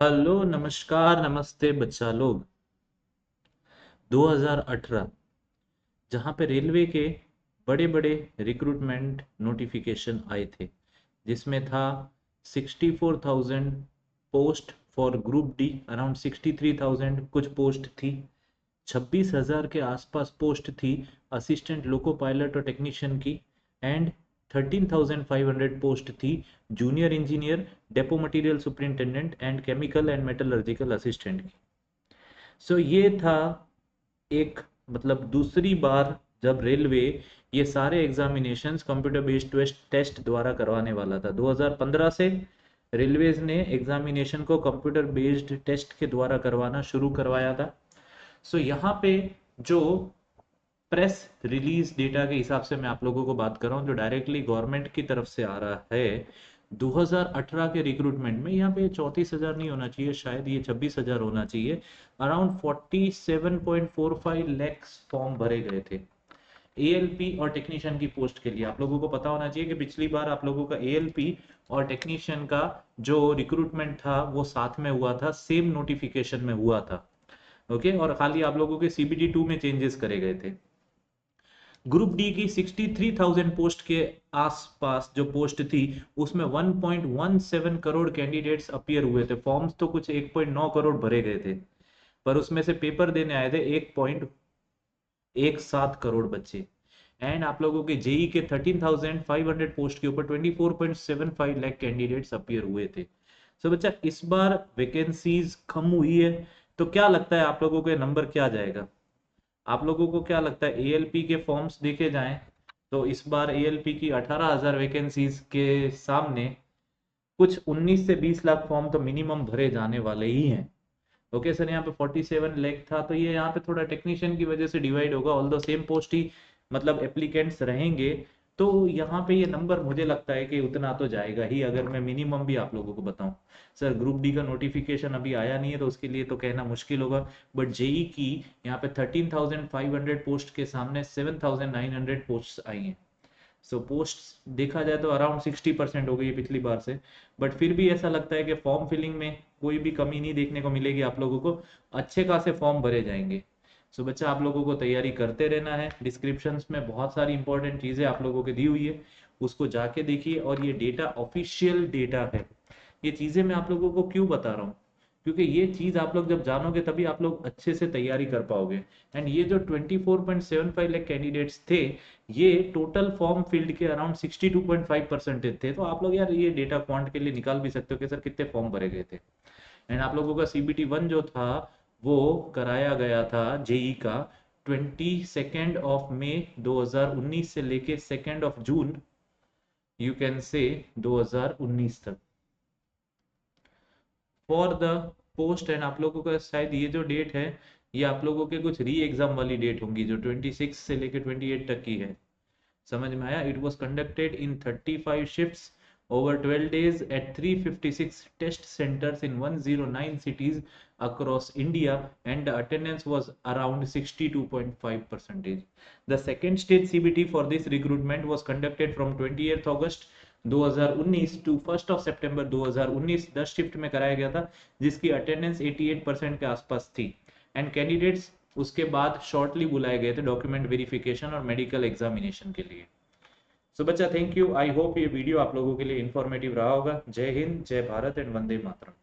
Hello नमस्कार नमस्ते बच्चा लोग। 2018 जहाँ पे रेलवे के बड़े बड़े रिक्रूटमेंट नोटिफिकेशन आए थे, जिसमें था 64,000 post for group D, around 63,000 कुछ पोस्ट थी। 26,000 के आसपास पोस्ट थी असिस्टेंट लोको पायलट और टेक्नीशियन की, एंड 13,500 पोस्ट थी junior engineer, depot material superintendent and chemical and metallurgical assistant की। ये था एक, मतलब दूसरी बार जब रेलवे ये सारे एग्जामिनेशंस कंप्यूटर बेस्ड टेस्ट द्वारा करवाने वाला था। 2015 से रेलवेज ने एग्जामिनेशन को कंप्यूटर बेस्ड टेस्ट के द्वारा करवाना शुरू करवाया था। यहाँ पे जो प्रेस रिलीज डेटा के हिसाब से मैं आप लोगों को बात कर रहा हूँ, जो डायरेक्टली गवर्नमेंट की तरफ से आ रहा है, 2018 के रिक्रूटमेंट में यहाँ पे 34,000 नहीं होना चाहिए, शायद ये 26,000 होना चाहिए। अराउंड 47.45 लैक्स फॉर्म भरे गए थे एएलपी और टेक्नीशियन की पोस्ट के लिए। आप लोगों को पता होना चाहिए कि पिछली बार आप लोगों का एएलपी और टेक्नीशियन का जो रिक्रूटमेंट था वो साथ में हुआ था, सेम नोटिफिकेशन में हुआ था। ओके, और खाली आप लोगों के सीबीटी 2 में चेंजेस करे गए थे। ग्रुप डी की 63,000 पोस्ट के आसपास जो पोस्ट थी, उसमें 1.17 करोड़ कैंडिडेट्स अपीयर हुए थे। फॉर्म्स तो कुछ 1.9 करोड़ भरे गए थे, पर उसमें से पेपर देने आए थे 1.17 करोड़ बच्चे। एंड आप लोगों के जेई के 13,500 पोस्ट के ऊपर 24.75 लाख कैंडिडेट्स अपीयर हुए थे। बच्चा, इस बार वैकेंसीज कम हुई है, तो क्या लगता है आप लोगों के नंबर क्या जाएगा? आप लोगों को क्या लगता है? एएलपी के फॉर्म्स देखे जाएं तो इस बार एएलपी की 18,000 वैकेंसीज के सामने कुछ 19 से 20 लाख फॉर्म तो मिनिमम भरे जाने वाले ही हैं। ओके सर, यहाँ पे 47 लाख था, तो ये यहाँ पे थोड़ा टेक्नीशियन की वजह से डिवाइड होगा, ऑल द सेम पोस्ट ही, मतलब एप्लीकेंट्स रहेंगे। तो यहाँ पे ये नंबर मुझे लगता है कि उतना तो जाएगा ही, अगर मैं मिनिमम भी आप लोगों को बताऊं। सर, ग्रुप डी का नोटिफिकेशन अभी आया नहीं है, तो उसके लिए तो कहना मुश्किल होगा। बट जेई की यहाँ पे 13,500 पोस्ट के सामने 7,900 पोस्ट आई हैं। पोस्ट देखा जाए तो अराउंड 60% हो गई है पिछली बार से। बट फिर भी ऐसा लगता है कि फॉर्म फिलिंग में कोई भी कमी नहीं देखने को मिलेगी आप लोगों को, अच्छे खासे फॉर्म भरे जाएंगे। बच्चा, आप लोगों को तैयारी करते रहना है। डिस्क्रिप्शंस में बहुत सारी इंपॉर्टेंट चीजें आप लोगों के दी हुई है, उसको जाके देखिए। और ये डेटा ऑफिशियल डेटा है। ये चीजें मैं आप लोगों को क्यों बता रहा हूँ? क्योंकि ये चीज आप लोग जब जानोगे तभी आप लोग अच्छे से तैयारी कर पाओगे। एंड ये जो 24.75 लाख कैंडिडेट्स थे, ये टोटल फॉर्म फील्ड के अराउंड 62.5% थे। तो आप लोग यार ये डेटा क्वांट के लिए निकाल भी सकते हो कि सर कितने फॉर्म भरे गए थे। एंड आप लोगों का सीबीटी 1 जो था वो कराया गया था जेई का 22 मई 2019 से लेके 2 जून यू कैन से 2019 तक फॉर द पोस्ट। एंड आप लोगों का शायद ये जो डेट है, ये आप लोगों के कुछ री एग्जाम वाली डेट होंगी, जो 26 से लेके 28 तक की है। समझ में आया? It was conducted in 35 shifts over 12 days at 356 test centers in 109 cities across India, and the attendance was around 62.5%. The second stage CBT for this recruitment was conducted from 28th August 2019 to 1st of September 2019। 10 shift में कराया गया था, जिसकी attendance 88% के आसपास थी। And candidates उसके बाद शॉर्टली बुलाए गए थे डॉक्यूमेंट वेरिफिकेशन और मेडिकल एग्जामिनेशन के लिए। बच्चा, थैंक यू। आई होप ये वीडियो आप लोगों के लिए इंफॉर्मेटिव रहा होगा। जय हिंद, जय भारत एंड वंदे मातरम।